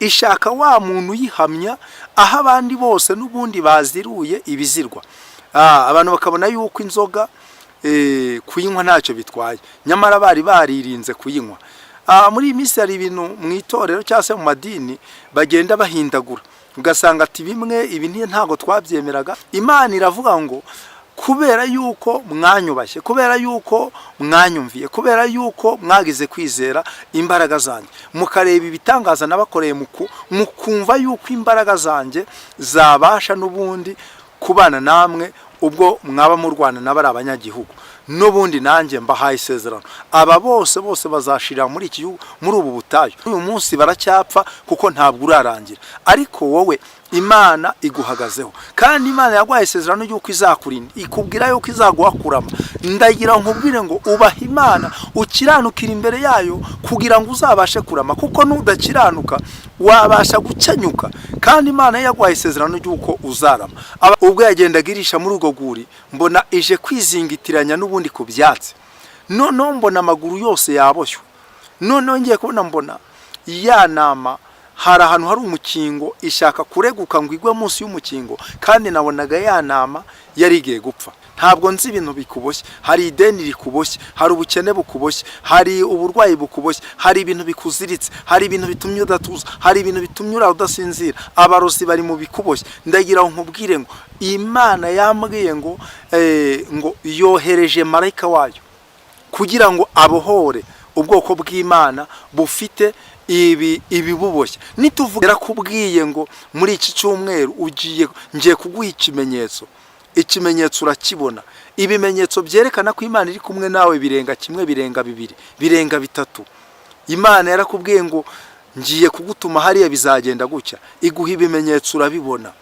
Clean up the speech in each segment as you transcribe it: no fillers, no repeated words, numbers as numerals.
ishaka wa muntu yihamya aho abandi bose n'ubundi baziruye ibizirwa. Abantu bakabona yuko inzoga kuyinywa ntacyo bitwaye, nyamara bari baririnze kuyinywa. Muri iyi minsi hari ibintu mu itorero cyangwa se mu madini bagenda bahindagura, ugasanga ati bimwe ibi ntago twabyemeraga. Imana iravuga ngo kubera yuko mwanyubashye, kubera yuko mwanyumviye, kubera yuko mwagize kwizera imbaraga zanjye, mukareba ibitangaza nabakoreye, mukumva yuko imbaraga zanjye zabasha n'ubundi kubana namwe ubwo mwaba mu Rwanda n'abari abanyagihugu, n'ubundi nanjye mbahaye isezerano aba bose bazashira muri iki gihugu, muri ubu butayu. Uyu munsi baracyapfa kuko ntabwo urarangira, ariko wowe Imana iguhagazeho, kandi Imana yaguhaye isezerano yuko izakurinda, ikubwira yuko izaguhakurama. Ndagira nkubwire ngo ubaha Imana, ukiranukira imbere yayo kugira ngo uzabashe kurama, kuko nudakiranuka wabasha gukenyuka, kandi Imana yaguhaye isezerano yuko uzarama. Ubwo yagendaga irisha muri ugo guri, mbona ije kwizingitiranya n'ubundi ku byatsi, noneho mbona amaguru yose yaboshywe, noneho ngiye kubona mbona ya nama hari ahantu hari umukingo ishaka kureguka ngo igwe munsi y'umukingo, kandi nabonaga ya nama yari igiye gupfa. Ntabwo nzi ibintu bikuboshye, hari ideni rikuboshye, hari ubukene bukuboshye, hari uburwayi bukuboshye, hari ibintu bikuziritse, hari ibintu bitumye udatuza, hari ibintu bitumye udasinzira, abarozi bari mu bikuboshye. Ndagira nkubwire ngo Imana yambwiye ngo yohereje marayika wayo kugira ngo abohore ubwoko bw'Imana bufite ibibuboshye. Nituvugira kubwiye ngo muri iki cyumweru ngiye kuguha ikimenyetso urakibona. Ibimenyetso byerekana ko Imana iri kumwe nawe birenga kimwe, birenga bibiri, birenga bitatu. Imana yarakubwiye ngo ngiye kugutuma hariya bizagenda gutya, iguha ibimenyetso urabibona.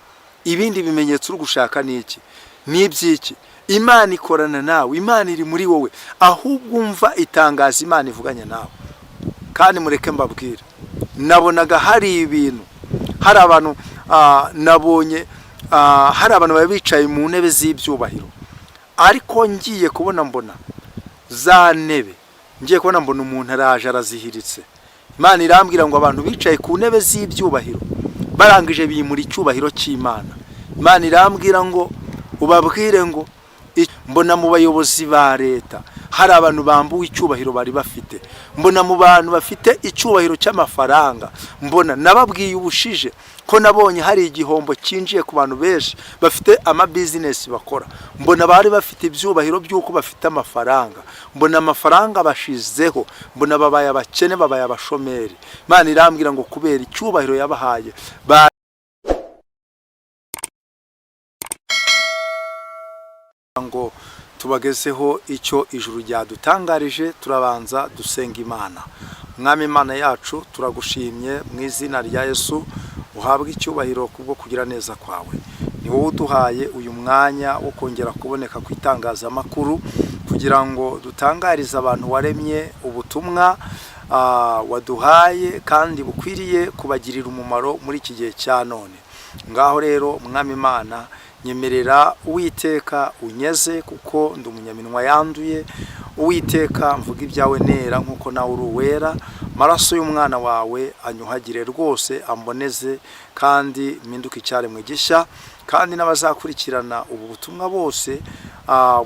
Ibindi bimenyetso uri gushaka ni iki? Ni ibyiki? Imana ikorana nawe, Imana iri muri wowe, ahubwo umva itangaza Imana ivuganye nawe. Kandi mureke mbabwire, nabonaga hari ibintu, hari abantu nabonye hari abantu bari bicaye mu ntebe z'ibyubahiro, ariko ngiye kubona mbona za ntebe, ngiye kubona mbona umuntu araje arazihiritse. Imana irambwira ngo abantu bicaye ku ntebe z'ibyubahiro barangije bimura icyubahiro cy'Imana. Imana irambwira ngo ubabwire ngo mbona mu bayobozi ba leta hari abantu bambuwe icyubahiro bari bafite, mbona mu bantu bafite icyubahiro cy'amafaranga, mbona nababwiye ubushije ko nabonye hari igihombo cyinjiye ku bantu benshi bafite business bakora, mbona bari bafite ibyubahiro by'uko bafite amafaranga, mbona amafaranga bashizeho, mbona babaye abakene, babaye abashomeri. Imana irambwira ngo kubera icyubahiro yabahaye ngo tubagezeho icyo ijuru ryadutangarije. Turabanza dusenga Imana. Mwami Imana yacu, turagushimye mu izina rya Yesu, uhabwe icyubahiro kubwo kugira neza kwawe. Ni wowe uduhaye uyu mwanya wo kongera kuboneka ku itangazamakuru kugira ngo dutangarize abantu waremye ubutumwa waduhaye kandi bukwiriye kubagirira umumaro muri iki gihe cya none. Ngaho rero Mwami Imana, nyemerera Uwiteka unyeze kuko ndi umunyaminwa yanduye. Uwiteka mvuga ibyawe nera nkuko nawe uri uwera. Maraso y'umwana wawe anyuhagire rwose, amboneze kandi mpinduke icyaremwe gishya, kandi n'abazakurikirana ubu butumwa bose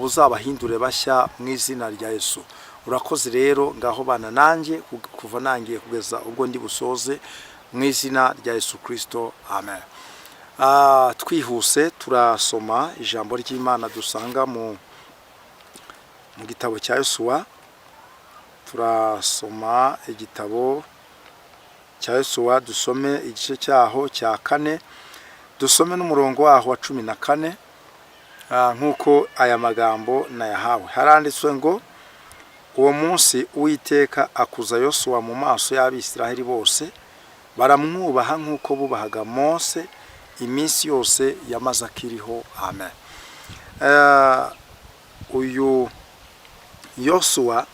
buzabahindure bashya mu izina rya Yesu. Urakoze rero, ngaho bana nanjye kuva nangiye kugeza ubwo ndi busoze mu izina rya Yesu Kristo, amen. Twihuse turasoma ijambo ry'Imana dusanga mu gitabo cya Yosuwa. Turasoma igitabo cya Yosuwa, dusome igice cyaho cya 4, dusome n'umurongo waho wa 14 nkuko aya magambo nayahawe. Haranditswe ngo uwo munsi Uwiteka akuza Yosuwa mu maso y'Abisiraheli bose, baramwubaha nkuko bubahaga Mose iminsi yose yamaze akiriho. Amen. Uyu Yosuwa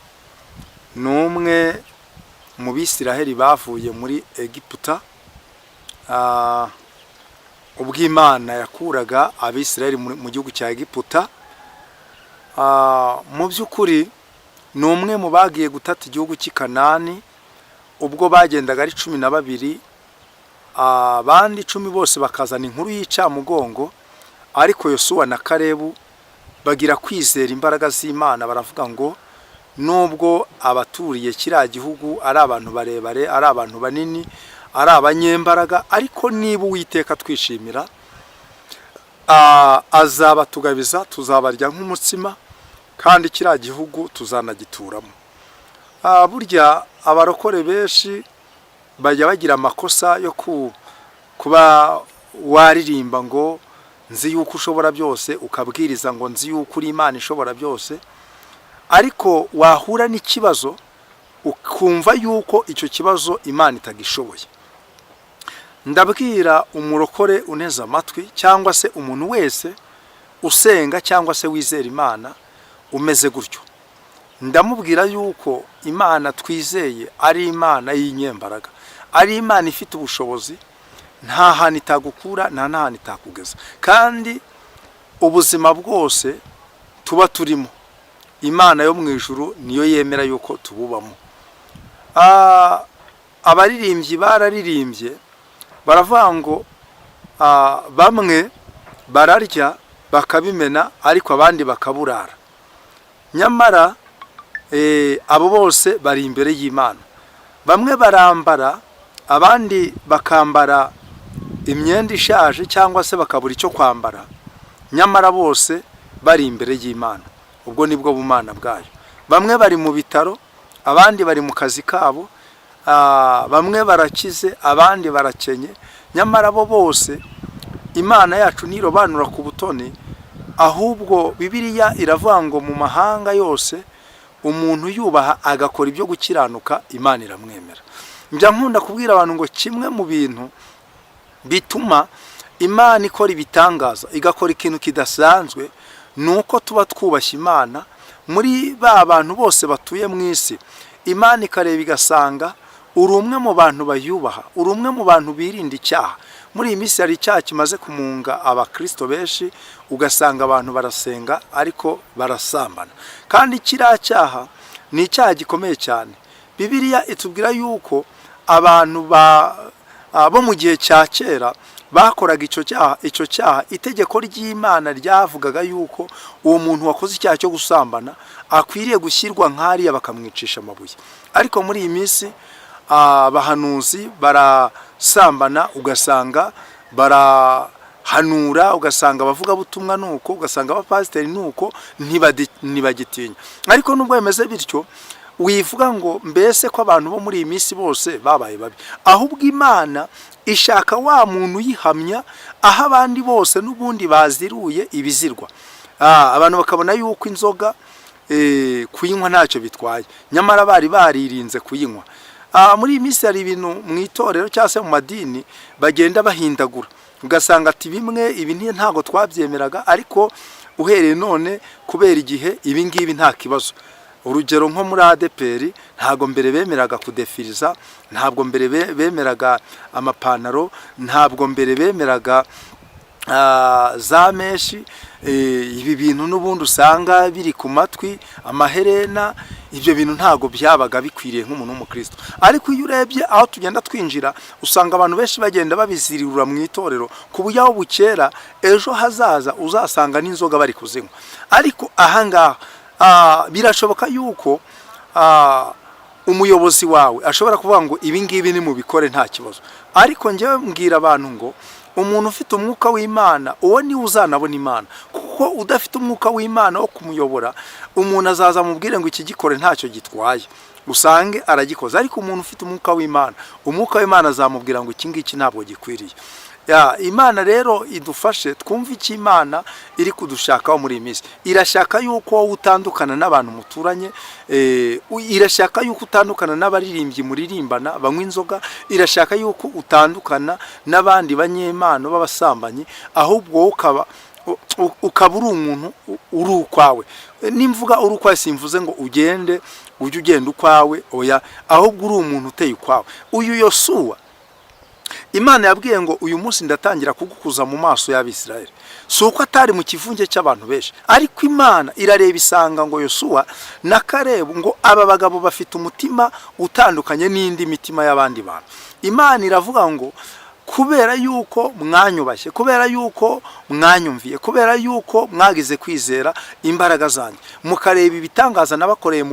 ni umwe mu Bisiraheli bavuye muri Egiputa, ubwo Imana yakuraga Abisiraheli mu gihugu cya Egiputa. Mu by'ukuri ni umwe mu bagiye gutata igihugu cy'i Kanani ubwo bagendaga ari 12 abandi 10 bose bakazana inkuru y'icamugongo, ariko Yosuwa na Kalebu bagira kwizera imbaraga z'Imana, baravuga ngo nubwo abaturiye kiriya gihugu ari abantu barebare, ari abantu banini, ari abanyembaraga, ariko niba Uwiteka twishimira azabatugabiza, tuzabarya nk'umutsima, kandi kiriya gihugu tuzanagituramo. Burya abarokore benshi bajya bagira amakosa yo kuba waririmba ngo nzi yuko ushobora byose, ukabwiriza ngo nzi yuko uri Imana ishobora byose, ariko wahura n'ikibazo ukumva yuko icyo kibazo Imana itagishoboye. Ndabwira umurokore uneza amatwi, cyangwa se umuntu wese usenga cyangwa se wizera Imana umeze gutyo, ndamubwira yuko Imana twizeye ari Imana y'inyembaraga, ari Imana ifite ubushobozi, nta hantu itagukura, nta hantu itakugeza, kandi ubuzima bwose tuba turimo Imana yo mu ijuru niyo yemera yuko tububamo. Abaririmbyi bararirimbye baravuga ngo bamwe bararya bakabimena, ariko abandi bakaburara. Nyamara abo bose bari imbere y'Imana. Bamwe barambara, abandi bakambara imyenda ishaje cyangwa se bakabura icyo kwambara, nyamara bose bari imbere y'Imana. Ubwo nibwo bumana bwayo. Bamwe bari mu bitaro, abandi bari mu kazi kabo, bamwe barakize, abandi barakenye, nyamara bo bose Imana yacu nirobanura ku butoni, ahubwo Bibiliya iravuga ngo mu mahanga yose umuntu yubaha agakora ibyo gukiranuka, Imana iramwemera. Njya nkunda kubwira abantu ngo kimwe mu bintu bituma Imana ikora ibitangaza, igakora ikintu kidasanzwe, nuko tuba twubashye Imana. Muri ba bantu bose batuye mu isi, Imana ikareba igasanga uri umwe mu bantu bayubaha, uri umwe mu bantu birinda icyaha. Muri iyi minsi hari icyaha kimaze kumunga abakristo benshi, ugasanga abantu barasenga ariko barasambana, kandi kiriya cyaha ni icyaha gikomeye cyane. Bibiliya itubwira yuko abantu bo mu gihe cya kera bakoraga icyo cyaha, itegeko ry'Imana ryavugaga yuko uwo muntu wakoze icyaha cyo gusambana akwiriye gushyirwa nk'ariya bakamwicisha amabuye. Ariko muri iyi minsi abahanuzi barasambana, ugasanga barahanura, ugasanga abavuga butumwa nuko, ugasanga abapasiteri nuko, ntibagitinya. Ariko nubwo bimeze bityo, wivuga ngo mbese ko abantu bo muri iyi minsi bose babaye babi, ahubwo Imana ishaka wa muntu uyihamya, aho abandi bose n'ubundi baziruye ibizirwa. Abantu bakabona yuko inzoga kuyinywa ntacyo bitwaye, nyamara bari baririnze kuyinywa. Muri iyi minsi hari ibintu mu itorero cyangwa se mu madini bagenda bahindagura, ugasanga ati bimwe ibi ntago twabyemeraga, ariko uhereye none kubera igihe ibi ngibi nta kibazo. Urugero nko muri ADPR ntago mbere bemeraga kudefiriza, ntabwo mbere bemeraga amapantaro, ntabwo mbere bemeraga za meshi, ibi bintu n'ubundi usanga biri ku matwi, amaherena, ibyo bintu ntago byabaga bikwiriye nk'umuntu w'umukristo. Ariko iyo urebye aho tugenda twinjira, usanga abantu benshi bagenda babizirirura mu itorero, ku buryo aho bukera ejo hazaza uzasanga n'inzoga bari kuzinywa. Ariko ahangaha birashoboka yuko umuyobozi wawe ashobora kuvuga ngo ibi ngibi ni mu bikore nta kibazo, ariko njyewe mbwira abantu ngo umuntu ufite umwuka w'Imana uwo ni uzanabona Imana, kuko udafite umwuka w'Imana wo kumuyobora, umuntu azaza mubwire ngo iki gikore ntacyo gitwaye, usange aragikoze. Ariko umuntu ufite umwuka w'Imana, umwuka w'Imana azamubwira ngo iki ngiki ntabwo gikwiriye. Imana rero idufashe twumve iki Imana iri kudushakaho muri iyi minsi. Irashaka yuko wowe utandukana n'abantu muturanye, irashaka yuko utandukana n'abaririmbyi muririmbana banywa inzoga, irashaka yuko utandukana n'abandi banyempano b'abasambanyi, ahubwo ukaba uri umuntu uri ukwawe. Nimvuga uri ukwawe simvuze ngo ugende ujye ugenda ukwawe, oya, ahubwo uri umuntu uteye ukwawe. Uyu Yosuwa Imana yabwiye ngo uyu munsi ndatangira kugukuza mu maso y'Abisirayeli, si uko atari mu kivunge cy'abantu benshi, ariko Imana irareba isanga ngo Yosuwa na Kalebu ngo aba bagabo bafite umutima utandukanye n'indi mitima y'abandi bantu. Imana iravuga ngo kubera yuko mwanyubashye, kubera yuko mwanyumviye, kubera yuko mwagize kwizera imbaraga zanjye, mukareba ibitangaza nabakoreye,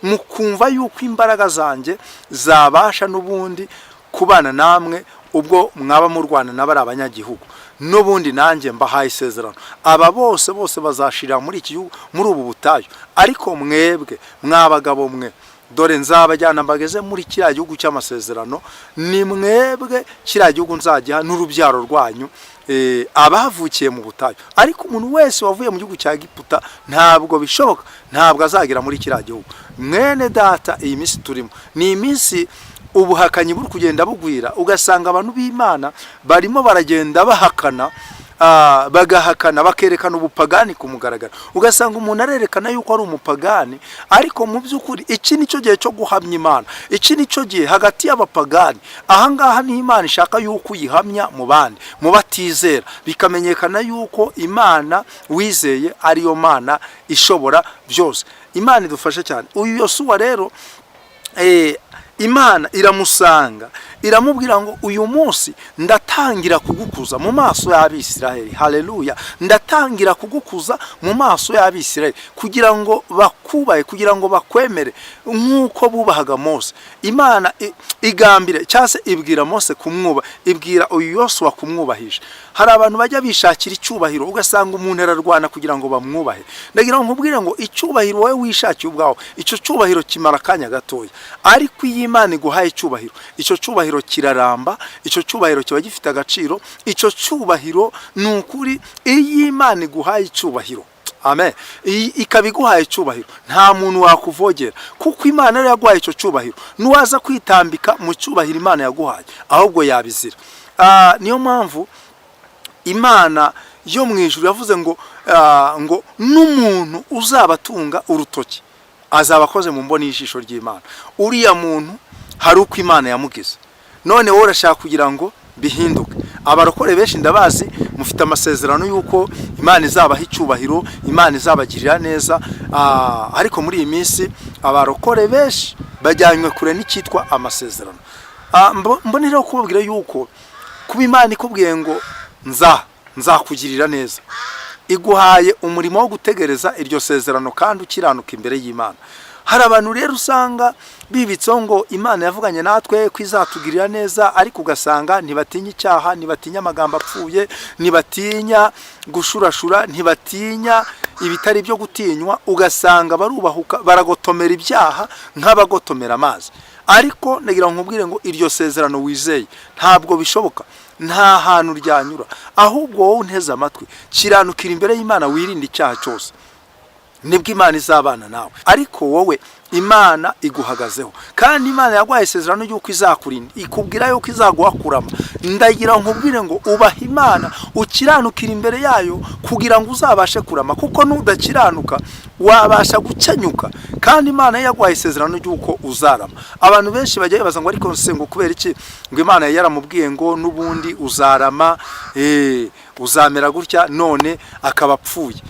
mukumva yuko imbaraga zanjye zabasha n'ubundi kubana namwe ubwo mwaba mu Rwanda n'abari abanyagihugu, n'ubundi nanjye mbahaye isezerano aba bose bazashira muri iki gihugu, muri ubu butayu, ariko mwebwe mwabagabo mwe, dore nzabajyana mbageze muri kiriya gihugu cy'amasezerano, ni mwebwe kiriya gihugu nzagiha n'urubyaro rwanyu abavukiye mu butayu. Ariko umuntu wese wavuye mu gihugu cya Egiputa ntabwo bishoboka, ntabwo azagera muri kiriya gihugu. Mwene data, iyi minsi turimo ni iminsi ubuhakanyi buri kugenda bugwira, ugasanga abantu b'Imana barimo baragenda bahakana, bagahakana bakerekana ubupagani ku mugaragaro, ugasanga umuntu arerekana yuko ari umupagani, ariko mu by'ukuri iki nicyo gihe cyo guhamya Imana, iki nicyo gihe hagati y'abapagani. Ahangaha ni Imana ishaka yuko uyihamya mu bandi, mu batizera, bikamenyekana yuko Imana wizeye ariyo Mana ishobora byose. Imana idufashe cyane. Uyu Yosuwa rero Imana iramusanga, iramubwira ngo uyu munsi ndatangira kugukuza mu maso y'Abisirayeli. Haleluya. Ndatangira kugukuza mu maso y'Abisirayeli kugira ngo bakubahe, kugira ngo bakwemere nk'uko bubahaga Mose. Imana igambire cyase ibwira Mose kumwuba, ibwira uyu Yosuwa kumwubahisha. Hari abantu bajya bishakira icyubahiro, ugasanga umuntu ararwana kugira ngo bamwubahe. Ndagira ngo nkubwire ngo icyubahiro wowe wishakiye ubwawe, icyo cyubahiro kimara kanya gatoya, ariko iyi Imana iguhaye icyubahiro, icyo cyubahiro kiraramba, icyo cyubahiro kiba gifite agaciro, icyo cyubahiro ni ukuri. Iyi Imana iguhaye icyubahiro, amen, ikabiguhaye icyubahiro, nta muntu wakuvogera, kuko Imana yari yaguhaye icyo cyubahiro. Nuwaza kwitambika mu cyubahiro Imana yaguhaye, ahubwo yabizira. Niyo mpamvu Imana yo mu ijuru yavuze ngo n'umuntu uzabatunga urutoki azaba akoze mu mboni y'ijisho ry'Imana. Uriya muntu hari uko Imana yamugize, none wowe urashaka kugira ngo bihinduke. Abarokore benshi ndabazi mufite amasezerano yuko Imana izabaha icyubahiro, Imana izabagirira neza, ariko muri iyi minsi abarokore benshi bajyanywe kure n'icyitwa amasezerano. Mbonera kubabwira yuko kuba Imana ikubwiye ngo nzakugirira neza, iguhaye umurimo wo gutegereza iryo sezerano kandi ukiranuka imbere y'Imana. Hari abantu rero usanga bibitseho ngo Imana yavuganye natwe ko izatugirira neza, ariko ugasanga ntibatinya icyaha, ntibatinya amagambo apfuye, ntibatinya gushurashura, ntibatinya ibitari byo gutinywa, ugasanga barubahuka baragotomera ibyaha nk'abagotomera amazi. Ariko ndagira ngo nkubwire ngo iryo sezerano wizeye ntabwo bishoboka, nta hantu ryanyura, ahubwo wowe unteze amatwi, kiranukira imbere y'Imana, wirinde icyaha cyose, nibwo Imana izabana nawe. Ariko wowe Imana iguhagazeho, kandi Imana yaguhaye isezerano y'uko izakurinda, ikubwira yuko izaguhakurama. Ndagira nkubwire ngo ubaha Imana, ukiranukira imbere yayo kugira ngo uzabashe kurama, kuko nudakiranuka wabasha gukenyuka, kandi Imana yaguhaye isezerano y'uko uzarama. Abantu benshi bajya bibaza ngo ariko ngo kubera iki ngo Imana yaramubwiye ngo n'ubundi uzarama, uzamera gutya, none akaba apfuye.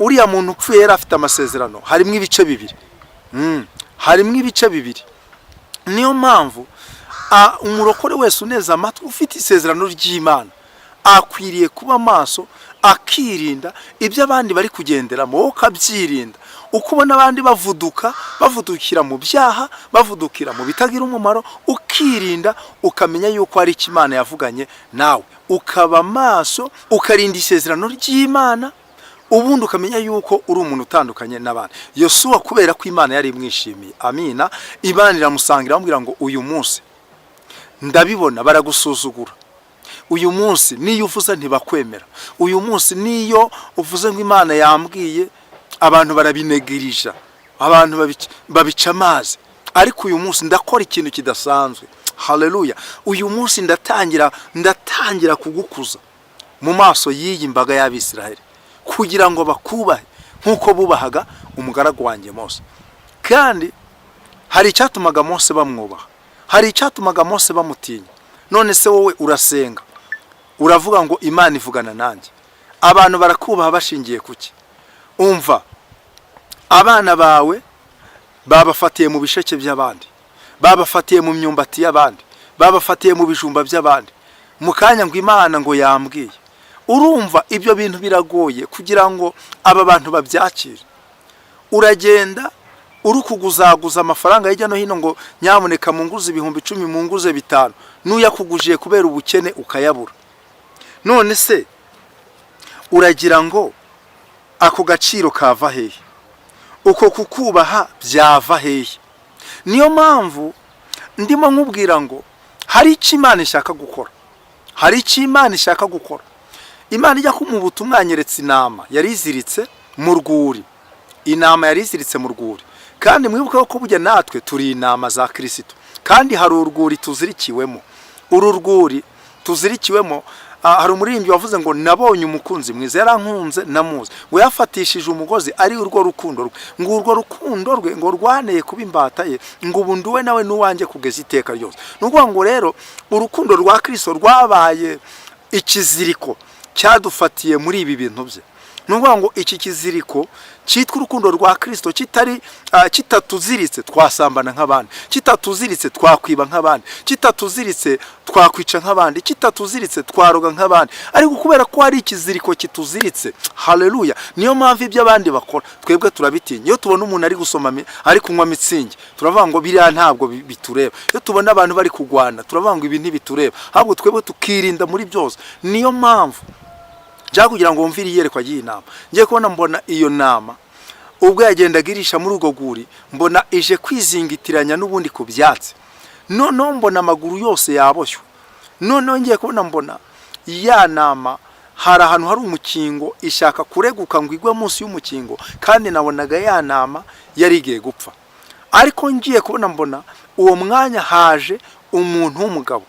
Uriya muntu upfuye yari afite amasezerano, harimo ibice bibiri, harimo ibice bibiri. Niyo mpamvu umurokore wese uneza amatwi ufite isezerano ry'Imana akwiriye kuba maso, akirinda ibyo abandi bari kugenderamo, wowe ukabyirinda. Uko ubona abandi bavudukira mu byaha, bavudukira mu bitagira umumaro, ukirinda, ukamenya yuko hari icyo Imana yavuganye nawe, ukaba maso, ukarinda isezerano ry'Imana, ubundi ukamenya yuko uri umuntu utandukanye n'abandi. Yosuwa kubera ko Imana yari imwishimiye, amina, Imana iramusangira amubwira ngo uyu munsi ndabibona baragusuzugura, uyu munsi niyo uvuze ntibakwemera, uyu munsi niyo uvuze ngo Imana yambwiye abantu barabinegirija, abantu babica amazi, ariko uyu munsi ndakora ikintu kidasanzwe. Haleluya. Uyu munsi ndatangira kugukuza mu maso y'iyi mbaga y'Abisirayeli, kugira ngo bakubahe nk'uko bubahaga umugaragu wanjye Mose. Kandi hari icyatumaga Mose bamwubaha, hari icyatumaga Mose bamutinya. None se wowe urasenga, uravuga ngo Imana ivugana nanjye, abantu barakubaha bashingiye kuki? Umva, abana bawe babafatiye mu bisheke by'abandi, babafatiye mu myumbati y'abandi, babafatiye mu bijumba by'abandi, mu kanya ngo Imana ngo yambwiye. Urumva ibyo bintu biragoye kugira ngo aba bantu babyakire. Uragenda uri kuguzaguza amafaranga hirya no hino ngo nyamuneka munguze 10,000, munguze 5, n'uyakugujiye kubera ubukene ukayabura. None se uragira ngo ako gaciro kava hehe? Uko kukubaha byava hehe? Niyo mpamvu ndimo nkubwira ngo hari icyo Imana ishaka gukora, hari icyo Imana ishaka gukora. Imana ijya kumubuta umwanyeretse inama yari iziritse mu rwuri, inama yari iziritse mu rwuri. Kandi mwibuke ko burya natwe turi inama za Kristo, kandi hari urwuri tuzirikiwemo. Uru rwuri tuzirikiwemo, hari umuririmbyi wavuze ngo nabonye umukunzi mwiza, yarankunze namuzi, ngo yafatishije umugozi ari urwo rukundo rwe, ngo urwo rukundo rwe ngo rwaneye kuba imbata ye, ngo ubu nduwe nawe n'uwanjye kugeza iteka ryose. Nukuvuga ngo rero urukundo rwa Kristo rwabaye ikiziriko cyadufatiye muri ibi bintu bye. Nukuvuga ngo iki kiziriko cyitwa urukundo rwa Kristo kitatuziritse twasambana nk'abandi, kitatuziritse twakwiba nk'abandi, kitatuziritse twakwica nk'abandi, kitatuziritse twaroga nk'abandi. Ariko kubera ko hari ikiziriko kituziritse, haleluya, niyo mpamvu ibyo abandi bakora twebwe turabitinya. Iyo tubona umuntu ari gusoma ari kunywa mitsingi, turavuga ngo biriya ntabwo bitureba. Iyo tubona abantu bari kugwana, turavuga ngo ibi ntibitureba, ahubwo twebwe tukirinda muri byose. Niyo mpamvu njya kugira ngo mvire iyerekwa y'inama, ngiye kubona mbona iyo nama ubwo yagendaga irisha muri urwo rwuri, mbona ije kwizingitiranya n'ubundi ku byatsi. Noneho mbona amaguru yose yaboshywe. Noneho ngiye kubona mbona ya nama hari ahantu hari umukingo ishaka kureguka ngo igwe munsi y'umukingo, kandi nabonaga ya nama yari igiye gupfa. Ariko ngiye kubona mbona uwo mwanya haje umuntu w'umugabo,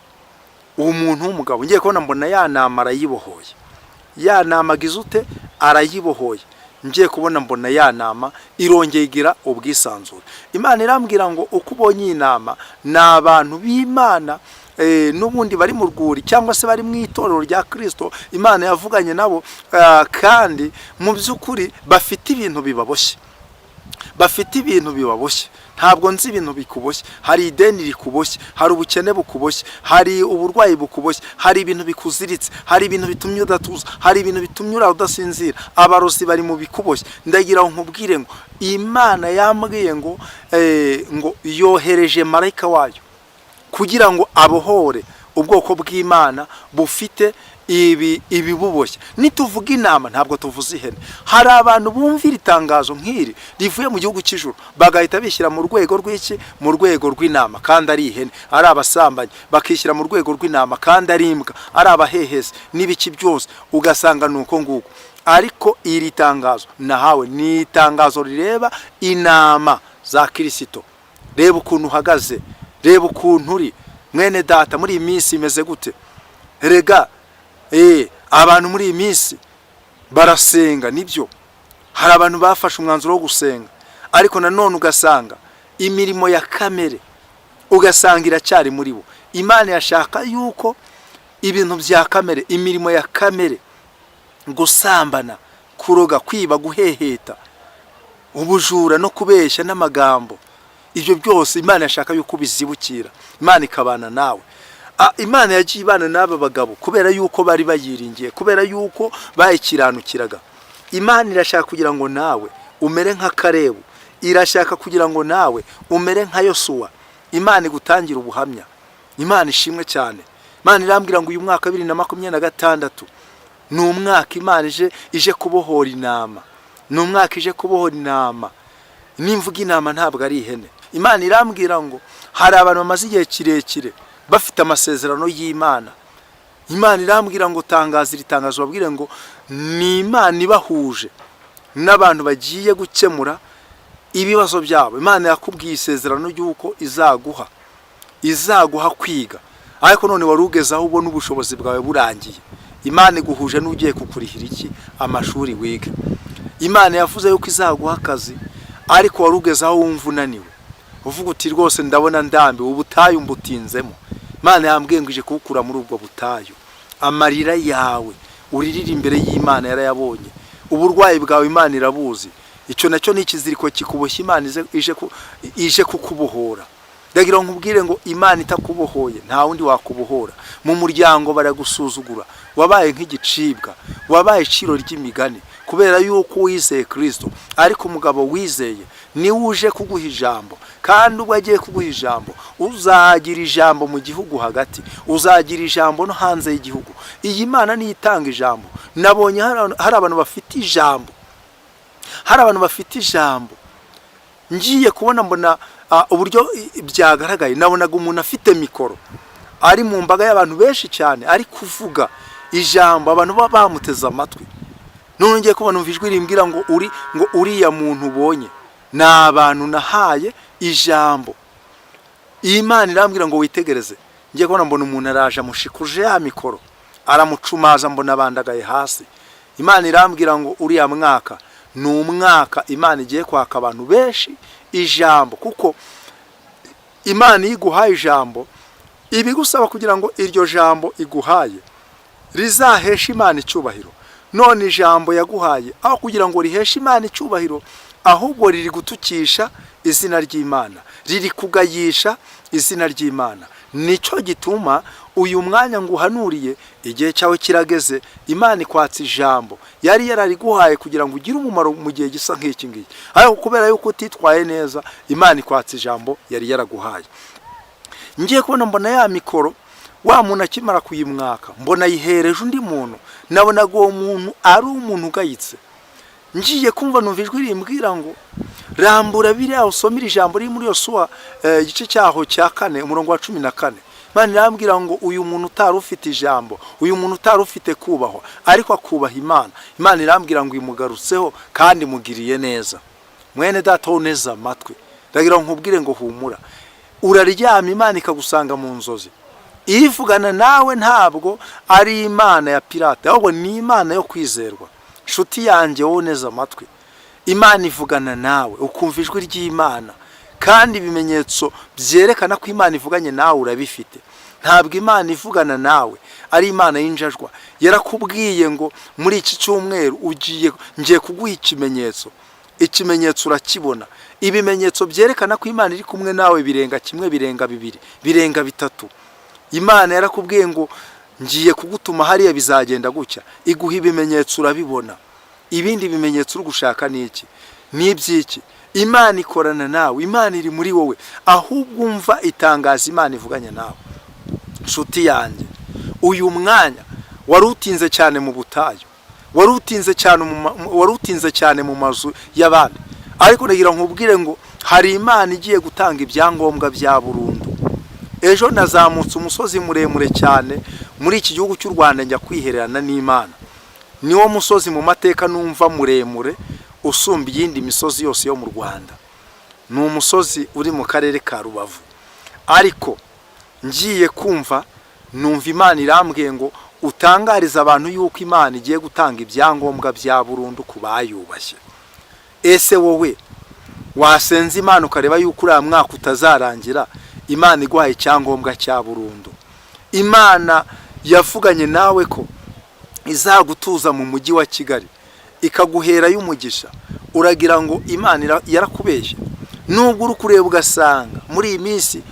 uwo muntu w'umugabo ngiye kubona mbona ya nama arayibohoye. Ya nama gizute arayibohoye. Ngiye kubona mbona ya nama irongeye igira ubwisanzure. Imana irambwira ngo uko ubonye inama n'abantu b'Imana n'ubundi bari mu rwuri cyangwa se bari mu itorero rya Kristo, Imana yavuganye nabo, kandi mu by'ukuri bafite ibintu bibaboshye, bafite ibintu bibaboshye. Ntabwo nzi ibintu bikuboshye. Hari ideni rikuboshye, hari ubukene bukuboshye, hari uburwayi bukuboshye, hari ibintu bikuziritse, hari ibintu bitumye udatuza, hari ibintu bitumye udasinzira. Abarozi bari mu bikuboshye. Ndagira nkubwire ngo Imana yambwiye ngo yohereje marayika wayo kugira ngo abohore ubwoko bw'Imana bufite ibibuboshye. Nituvuga inama ntabwo tuvuze ihene. Hari abantu bumvira itangazo nk'iri rivuye mu gihugu cy'ijuru bagahita bishyira mu rwego rw'iki, mu rwego rw'inama, kandi ari ihene. Ari abasambanyi bakishyira mu rwego rw'inama, kandi ari imbwa, ari abahehezi n'ibiki byose, ugasanga nuko nguko. Ariko iri tangazo nahawe ni itangazo rireba inama za Kristo. Reba ukuntu uhagaze, reba ukuntu uri mwene data. Muri iyi minsi imeze gute? Rega abantu muri iyi minsi barasenga, nibyo, hari abantu bafashe umwanzuro wo gusenga, ariko nanone ugasanga imirimo ya kamere ugasanga iracyari muri bo. Imana yashaka yuko ibintu bya kamere, imirimo ya kamere, gusambana, kuroga, kwiba, guheheta, ubujura no kubeshya n'amagambo, ibyo byose Imana yashaka yuko bizibukira. Imana ikabana nawe. Imana yagiye ibana n'aba bagabo kubera yuko bari bayiringiye, kubera yuko bayikiranukiraga. Imana irashaka kugira ngo nawe umere nka Kalebu, irashaka kugira ngo nawe umere nka Yosuwa. Imana igutangira ubuhamya. Imana ishimwe cyane. Imana irambwira ngo uyu mwaka 2026 ni umwaka Imana ije kubohora inama, ni umwaka ije kubohora inama. Nimvuga inama ntabwo ari ihene. Imana irambwira ngo hari abantu bamaze igihe kirekire bafite amasezerano y'Imana. Imana irambwira ngo tangaza iri tangazo babwire ngo ni Imana ibahuje n'abantu bagiye gukemura ibibazo byabo. Imana yakubwiye isezerano y'uko izaguha kwiga, ariko none warugeza aho ubona ubushobozi bwawe burangiye. Imana iguhuje n'ugiye kukurihira iki amashuri wiga. Imana yavuze yuko izaguha akazi, ariko warugeza aho wumva unaniwe, uvuga uti rwose ndabona ndambiwe, ubutayu mbutinzemo. Imana yambwiye ngo ije kukura muri ubwo butayu. Amarira yawe uririra imbere y'Imana yarayabonye. Uburwayi bwawe Imana irabuzi. Icyo nacyo ni ikiziriko kikuboshye Imana ije kukubohora. ndagira nkubwire ngo Imana itakubohoye nta wundi wakubohora. Mu muryango baragusuzugura, wabaye nk'igicibwa, wabaye iciro ry'imigani kubera yuko wizeye Kristo. Ariko umugabo wizeye ni uje kuguha ijambo, kandi ubwo agiye kuguha ijambo uzagira ijambo mu gihugu hagati, uzagira ijambo no hanze y'igihugu. Iyi Mana niyo itanga ijambo. Nabonye hari abantu bafite ijambo, hari abantu bafite ijambo. Ngiye kubona mbona uburyo byagaragaye, nabonaga umuntu afite mikoro ari mu mbaga y'abantu benshi cyane, ari kuvuga ijambo, abantu baba bamuteze amatwi. None ngiye kubona ijwi rimbwira ngo uriya muntu ubonye ni abantu nahaye ijambo. Imana irambwira ngo witegereze. Ngiye kubona mbona umuntu araje amushikuje ya mikoro, aramucumaza, mbona bandagaye hasi. Imana irambwira ngo uriya mwaka ni umwaka Imana igiye kwaka abantu benshi ijambo, kuko Imana iguhaye ijambo ibigusaba kugira ngo iryo jambo iguhaye rizahesha Imana icyubahiro. None ijambo yaguhaye aho kugira ngo riheshe Imana icyubahiro, ahubwo riri gutukisha izina ry'Imana, riri kugayisha izina ry'Imana. Nicyo gituma uyu mwanya nguhanuriye, igihe cyawe kirageze. Imana ikwatsa ijambo yari yarariguhaye kugira ngo ugire umumaro mu gihe gisa nk'iki ngiki, ariko kubera yuko utitwaye neza, Imana ikwatsa ijambo yari yaraguhaye. Ngiye kubona mbona ya mikoro, wa muntu akimara kuyimwaka mbona yihereje undi muntu. Nabonaga uwo muntu ari umuntu ugayitse. Ngiye kumva numva ijwi rimbwira ngo rambura biriya usomera ijambo riri muri Yosuwa igice cyaho cya 4 umurongo wa 14. Imana irambwira ngo uyu muntu utari ufite ijambo, uyu muntu utari ufite kubahwa ariko akubaha Imana, Imana irambwira ngo imugarutseho kandi mugiriye neza. Mwene data woneza amatwi, ndagira nkubwire ngo humura. Uraryama Imana ikagusanga mu nzozi. Irivugana nawe ntabwo ari Imana ya pirate, ahubwo ni Imana yo kwizerwa. Nshuti yanjye woneza amatwi, Imana ivugana nawe ukumva ijwi ry'Imana, kandi ibimenyetso byerekana ko Imana ivuganye nawe urabifite. Ntabwo Imana ivugana nawe ari Imana y'injajwa. Yarakubwiye ngo muri iki cyumweru ngiye kuguha ikimenyetso. Ikimenyetso urakibona. Ibimenyetso byerekana ko Imana iri kumwe nawe birenga kimwe, birenga bibiri, birenga bitatu. Imana yarakubwiye ngo ngiye kugutuma hariya bizagenda gutya, iguha ibimenyetso urabibona. Ibindi bimenyetso uri gushaka ni iki? Ni ibyiki? Imana ikorana nawe, Imana iri muri wowe, ahubwo umva itangaza Imana ivuganye nawe. Nshuti yanjye, uyu mwanya warutinze cyane mu butayu, warutinze cyane mu mazu y'abandi, ariko ndagira nkubwire ngo hari Imana igiye gutanga ibyangombwa bya burundu. Ejo nazamutse umusozi muremure cyane muri iki gihugu cy'u Rwanda njya kwihererana n'Imana. Niwo musozi mu mateka numva muremure usumba iyindi misozi yose yo mu Rwanda. Ni umusozi uri mu karere ka Rubavu. Ariko ngiye kumva numva Imana irambwiye ngo utangariza abantu yuko Imana igiye gutanga ibyangombwa bya burundu ku bayubashye. Ese wowe wasenze Imana ukareba yuko uriya mwaka utazarangira Imana iguhaye icyangombwa cya burundu? Imana yavuganye nawe ko izagutuza mu mujyi wa Kigali, ikaguhera y'umugisha. Uragira ngo Imana yarakubeshye? Nubwo uri kureba ugasanga muri iyi minsi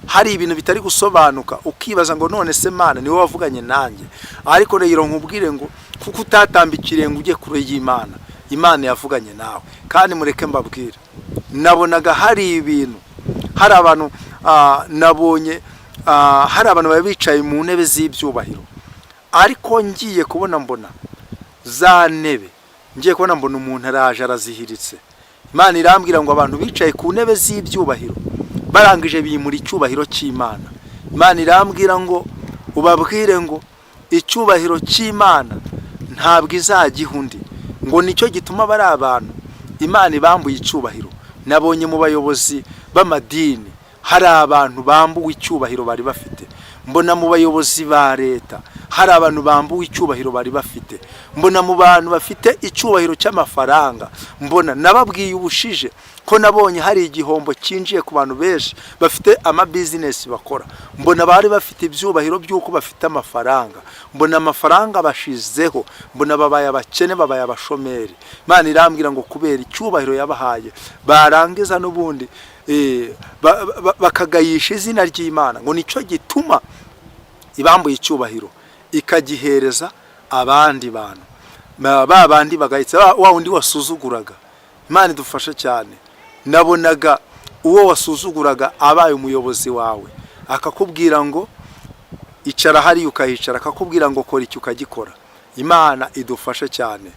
hari ibintu bitari gusobanuka, ukibaza ngo none se Imana niwe wavuganye nanjye. Ariko rero nkubwire ngo kuko utatambikire ngo ujye kure y'Imana, Imana yavuganye nawe. Kandi mureke mbabwire, nabonaga hari ibintu, hari abantu nabonye hari abantu babicaye mu ntebe z'ibyubahiro, ariko ngiye kubona mbona za ntebe, ngiye kubona mbona umuntu araje arazihiritse. Imana irambwira ngo abantu bicaye ku ntebe z'ibyubahiro barangije bimura icyubahiro cy'Imana. Imana irambwira ngo ubabwire ngo icyubahiro cy'Imana ntabwo izagiha undi, ngo nicyo gituma bari abantu Imana ibambuye icyubahiro. Nabonye mu bayobozi b'amadini hari abantu bambuwe icyubahiro bari bafite. Mbona mu bayobozi ba leta hari abantu bambuwe icyubahiro bari bafite. Mbona mu bantu bafite icyubahiro cy'amafaranga. Mbona nababwiye ubushije ko nabonye hari igihombo cyinjiye ku bantu benshi bafite ama business bakora. Mbona bari bafite ibyubahiro by'uko bafite amafaranga. Mbona amafaranga bashizeho, mbona babaye abakene, babaye abashomeri. Imana irambwira ngo kubera icyubahiro yabahaye barangiza n'ubundi bakagayisha izina ry'Imana, ngo nicyo gituma ibambuye icyubahiro ikagihereza abandi bantu, ba bandi bagahitsa wa undi wasuzuguraga. Imana idufashe cyane. Nabonaga uwo wasuzuguraga abaye umuyobozi wawe, akakubwira ngo icara hari ukahicara, akakubwira ngo kora icyo ukagikora. Imana idufashe cyane.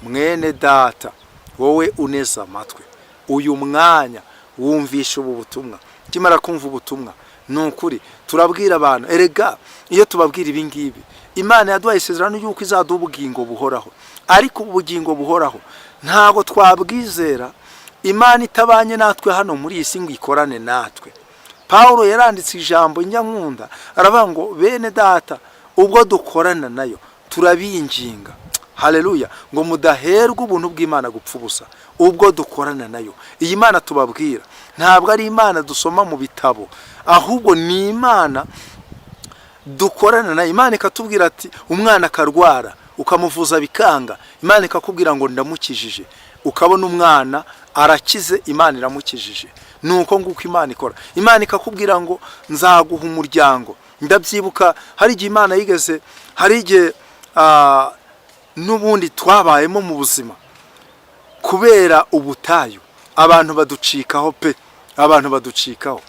Mwene data, wowe uneza amatwi, uyu mwanya wumvisha ubu butumwa, kimara kumva ubutumwa, nukuri turabwira abantu, erega iyo tubabwira ibi ngibi, Imana yaduhaye isezerano yuko izaduha ubugingo buhoraho, ariko ubugingo buhoraho ntago twabwizera Imana itabanye natwe hano muri iyi si ngo ikorane natwe. Paulo yaranditse ijambo nyankunda, aravuga ngo bene data, ubwo dukorana nayo turabinginga, haleluya, ngo mudaherwa ubuntu bw'Imana gupfa ubusa. Ubwo dukorana nayo, iyi Mana tubabwira ntabwo ari Imana dusoma mu bitabo, ahubwo ni Imana dukorana nayo. Imana ikatubwira ati umwana akarwara ukamuvuza bikanga, Imana ikakubwira ngo ndamukijije, ukabona umwana arakize, Imana iramukijije. Nuko nguko Imana ikora. Imana ikakubwira ngo nzaguha umuryango. Ndabyibuka hari igihe Imana yigeze, hari igihe n'ubundi twabayemo mu buzima kubera ubutayu, abantu baducikaho pe, abantu baducikaho,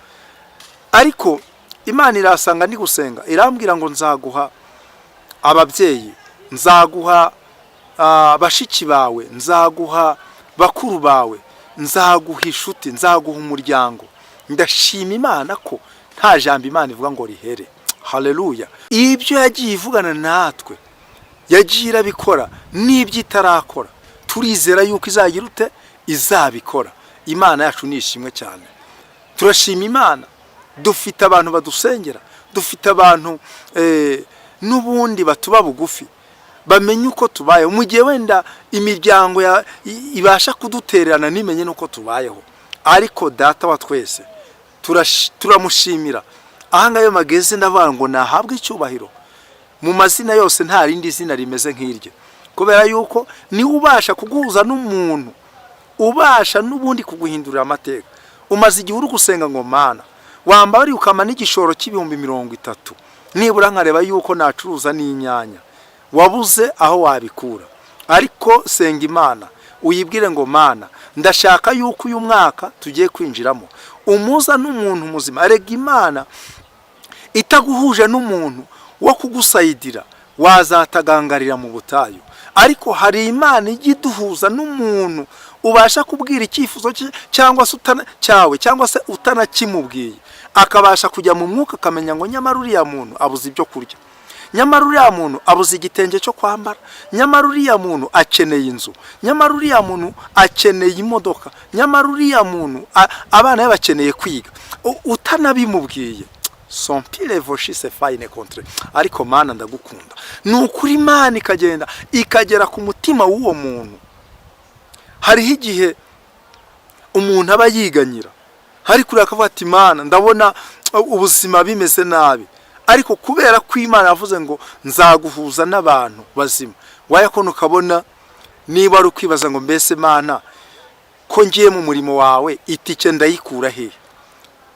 ariko Imana irasanga ndi gusenga, irambwira ngo nzaguha ababyeyi, nzaguha bashiki bawe, nzaguha bakuru bawe, nzaguha inshuti, nzaguha umuryango. Ndashima Imana ko nta jambo Imana ivuga ngo rihere. Haleluya. Ibyo yagiye ivugana natwe, yagiye irabikora, n'ibyo itarakora turizera yuko izagira ute, izabikora. Imana yacu nishimwe cyane. Turashima Imana, dufite abantu badusengera, dufite abantu n'ubundi batuba bugufi, bamenye uko tubayeho mu gihe wenda imiryango ibasha kudutererana nimenye nuko tubayeho. Ariko data wa twese turamushimira. Ahanga yo mageze ndavuga ngo nahabwe icyubahiro. Mu mazina yose nta rindi zina rimeze nk'iryo, kubera yuko ni ubasha kuguhuza n'umuntu, ubasha n'ubundi kuguhindurira amateka. Umaze igihe uri gusenga ngo Mana wambari ukama n'igishoro cy'ibihumbi 30, nibura nkareba yuko nacuruza n'inyanya, wabuze aho wabikura. Ariko senga Imana uyibwire ngo Mana ndashaka yuko uyu mwaka tugiye kwinjiramo umuza n'umuntu muzima. Arega Imana itaguhuje n'umuntu wo kugusayidira, wazatagangarira mu butayu. Ariko hari Imana igiduhuza n'umuntu ubasha kubwira icyifuzo cyangwa se cyawe, cyangwa se utanakimubwiye, akabasha kujya mu mwuka akamenya ngo nyamara uriya muntu abuze ibyo kurya, nyamara uriya muntu abuze igitenge cyo kwambara, nyamara uriya muntu akeneye inzu, nyamara uriya muntu akeneye imodoka, nyamara uriya muntu abana be bakeneye kwiga, utanabimubwiye. Son pile voshi se fine contre. Ariko Mana ndagukunda. Nukuri Imana ikagenda ikagera ku mutima w'uwo muntu. Hariho igihe umuntu aba yiganyira, hari kuri akavuga ati Mana ndabona ubuzima bimeze nabi, ariko kubera ko Imana yavuze ngo nzaguhuza n'abantu bazima, wayakona ukabona niba ari ukwibaza ngo mbese Mana ko ngiye mu murimo wawe itike ndayikura he.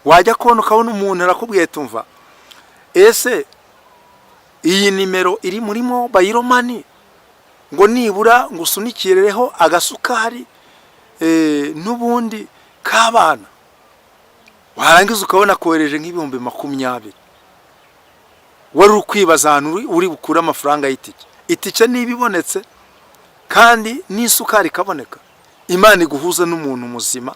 Wajya kubona ukabona umuntu arakubwiye tumva ese iyi nimero iri muri mobile money ngo nibura ngusunikireho agasukari n'ubundi k'abana, warangiza ukabona kohereje nk'ibihumbi 20. Wari ukwibaza ahantu uri bukura amafaranga y'itike. Itike nibibonetse kandi n'isukari kaboneka, Imana iguhuza n'umuntu muzima,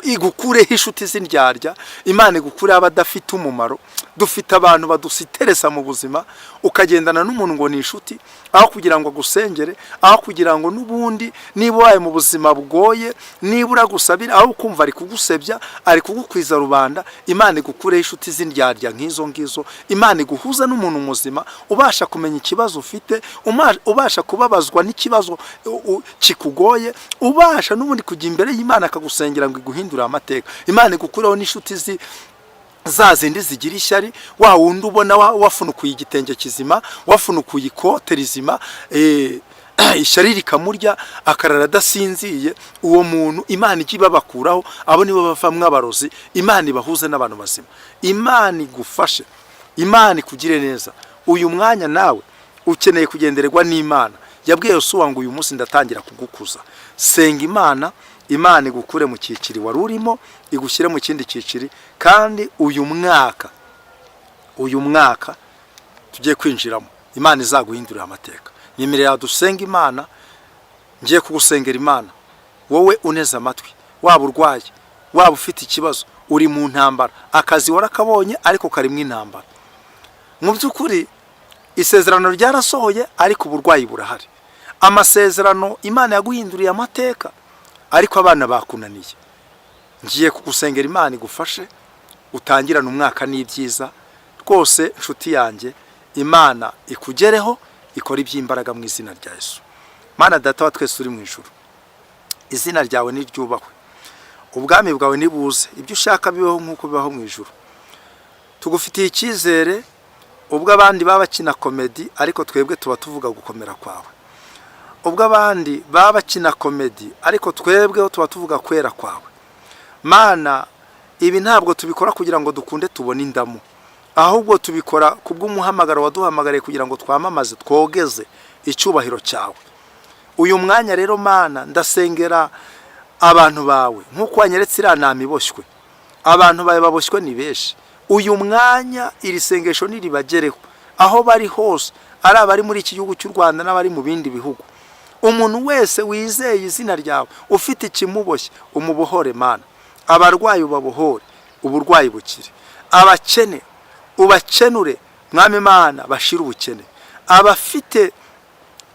igukureho inshuti z'indyarya, Imana igukureho abadafite umumaro. Dufite abantu badusiteresa mu buzima, ukagendana n'umuntu ngo ni inshuti, aho kugira ngo agusengere, aho kugira ngo n'ubundi niba waye mu buzima bugoye, nibura gusabira, aho kumva ari kugusebya, ari kugukwiza rubanda. Imana igukureho inshuti z'indyarya nk'izo ngizo, Imana iguhuza n'umuntu muzima ubasha kumenya ikibazo ufite, ubasha kubabazwa n'ikibazo kikugoye, ubasha n'ubundi kujya imbere y'Imana akagusengera ngo iguhindure amateka. Imana igukureho n'inshuti zazindi zigira ishyari, wa wundi ubona wafunukuye igitenge kizima, wafunukuye ikote rizima, ishyari rikamurya akarara adasinziye, uwo muntu Imana ijye ibabakuraho, abo nibo bavamwo abarozi. Imana ibahuze n'abantu bazima, Imana igufashe, Imana ikugire neza. Uyu mwanya nawe ukeneye kugendererwa n'Imana. Yabwiye Yosuwa ngo uyu munsi ndatangira kugukuza. Senga Imana, Imana igukure mu cyiciri wari urimo igushyire mu kindi cyiciri. Kandi uyu mwaka tugiye kwinjiramo, Imana izaguhindurira amateka. Nyemerera dusenga Imana. Ngiye kugusengera Imana, wowe uneze amatwi, waba urwaye, waba ufite ikibazo, uri mu ntambara, akazi warakabonye ariko karimo intambara. Mu by'ukuri isezerano ryarasohoye ariko uburwayi burahari. Amasezerano Imana yaguhinduriye amateka ariko abana bakunaniye. Ngiye kugusengera Imana igufashe utangirana umwaka n'ibyiza rwose. Nshuti yanjye, Imana ikugereho, ikora iby'imbaraga mu izina rya Yesu. Mana Data wa twese uri mu ijuru, izina ryawe niryubahwe, ubwami bwawe nibuze, ibyo ushaka bibeho nk'uko bibaho mu ijuru. Tugufitiye icyizere, ubwo abandi baba bakina komedi ariko twebwe tuba tuvuga gukomera kwawe. Ubwo abandi baba bakina komedi ariko twebwe tuba tuvuga kwera kwawe. Mana, ibi ntabwo tubikora kugira ngo dukunde tubone indamu, ahubwo tubikora kubw'umuhamagaro waduhamagariye kugira ngo twamamaze, twogeze icyubahiro cyawe. Uyu mwanya rero Mana, ndasengera abantu bawe nk'uko wanyeretse iriya nama iboshywe. Abantu bawe baboshywe ni benshi. Uyu mwanya iri sengesho niribagereho aho bari hose, ari abari muri iki gihugu cy'u Rwanda n'abari mu bindi bihugu. Umuntu wese wizeye izina ryawe, ufite ikimuboshye, umubohore Mana. Abarwayi ubabohore, uburwayi bukire. Abakene ubakenure Mwami Mana, bashira ubukene. Abafite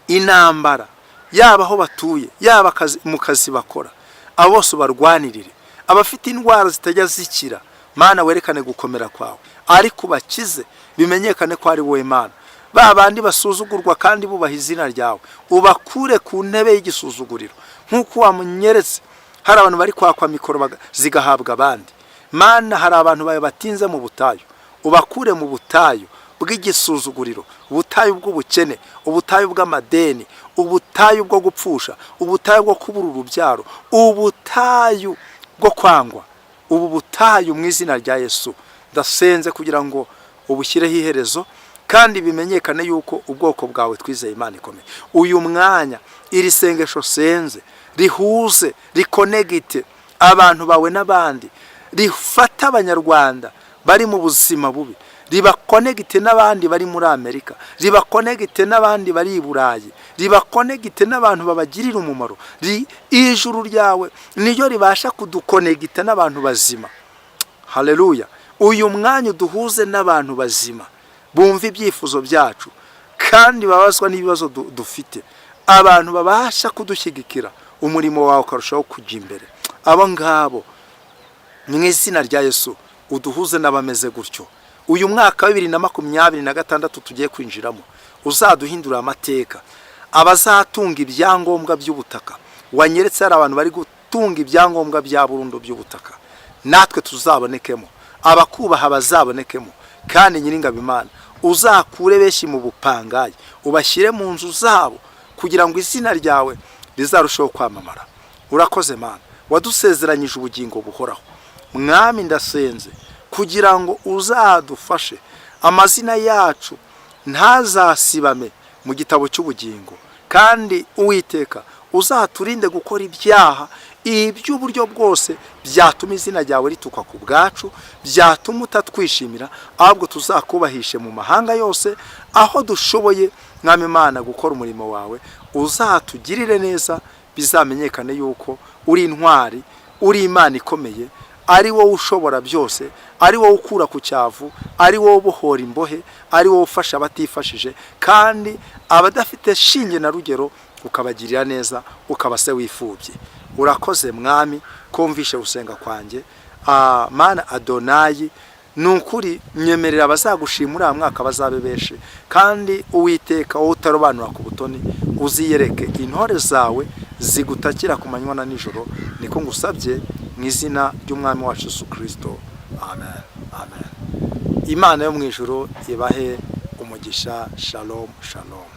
intambara, yaba aho batuye, yaba mu kazi bakora, abo bose ubarwanirire. Abafite indwara zitajya zikira, Mana werekane gukomera kwawe, ariko bakize bimenyekane ko ari wowe Mana. Ba bandi basuzugurwa kandi bubaha izina ryawe, ubakure ku ntebe y'igisuzuguriro nk'uko wamunyeretse. Hari abantu bari kwakwa mikoro zigahabwa abandi. Mana, hari abantu bawe batinze mu butayu, ubakure mu butayu bw'igisuzuguriro, ubutayu bw'ubukene, ubutayu bw'amadeni, ubutayu bwo gupfusha, ubutayu bwo kubura urubyaro, ubutayu bwo kwangwa. Ubu butayu mu izina rya Yesu ndasenze kugira ngo ubushyireho iherezo kandi bimenyekane yuko ubwoko bwawe twizeye Imana ikomeye. Uyu mwanya iri sengesho senze rihuze, rikonegite abantu bawe n'abandi, rifata abanyarwanda bari mu buzima bubi, ribakonegite n'abandi bari muri Amerika, ribakonegite n'abandi bari i Burayi, ribakonegite n'abantu babagirira umumaro. Ijuru ryawe niyo ribasha kudukonegita n'abantu bazima. Haleluya. Uyu mwanya duhuze n'abantu bazima bumva ibyifuzo byacu kandi babazwa n'ibibazo dufite. Abantu babasha kudushyigikira, umurimo wawe ukarushaho kujya imbere. Abo ngabo mu izina rya Yesu uduhuze n'abameze gutyo. Uyu mwaka wa 2026 tugiye kwinjiramo uzaduhindura amateka. Abazatunga ibyangombwa by'ubutaka, wanyeretse hari abantu bari gutunga ibyangombwa bya burundu by'ubutaka, natwe tuzabonekemo. Abakubaha bazabonekemo. Kandi Nyiringabo Imana, uzakure benshi mu bupangayi, ubashyire mu nzu zabo kugira ngo izina ryawe rizarushaho kwamamara. Urakoze Mana, wadusezeranyije ubugingo buhoraho. Mwami, ndasenze kugira ngo uzadufashe amazina yacu ntazasibame mu gitabo cy'ubugingo, kandi Uwiteka uzaturinde gukora ibyaha iby'uburyo bwose byatuma izina ryawe ritukwa ku bwacu, byatuma utatwishimira, ahubwo tuzakubahishe mu mahanga yose aho dushoboye. Mwami Imana, gukora umurimo wawe uzatugirire neza, bizamenyekane yuko uri intwari, uri Imana ikomeye, ari wowe ushobora byose, ari wowe ukura ku cyavu, ari wowe ubohora imbohe, ari wowe ufasha abatifashije, kandi abadafite shinge na rugero ukabagirira neza, ukabase wifubye. Urakoze Mwami, kumvishe gusenga kwanjye. Mana Adonayi, nukuri nyemerera abazagushimura mwaka bazabebeshe, kandi Uwiteka wowe utarobanura ku butoni, uziyereke intore zawe zigutakira ku manywa na nijoro. Niko ngusabye mu izina ry'Umwami wacu Yesu Kristo. Amen. Amen. Imana yo mu ijuru ibahe umugisha. Shalom, shalom.